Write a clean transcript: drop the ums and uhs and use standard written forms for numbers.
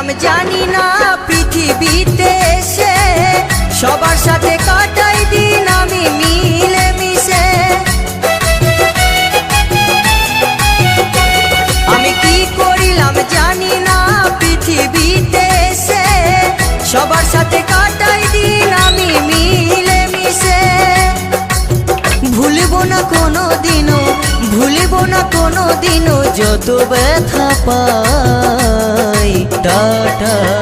করিলাম জানি না পৃথিবীতে এসে সবার সাথে কাটাই দিন আমি মিলে মিশে। আমি কি করিলাম জানি না পৃথিবীতে এসে সবার সাথে কাটাই দিন আমি মিলে মিশে। ভুলবো না কোনো দিনও, ভুলবো না কোনো দিনও যত ব্যথা পাই। টাটা।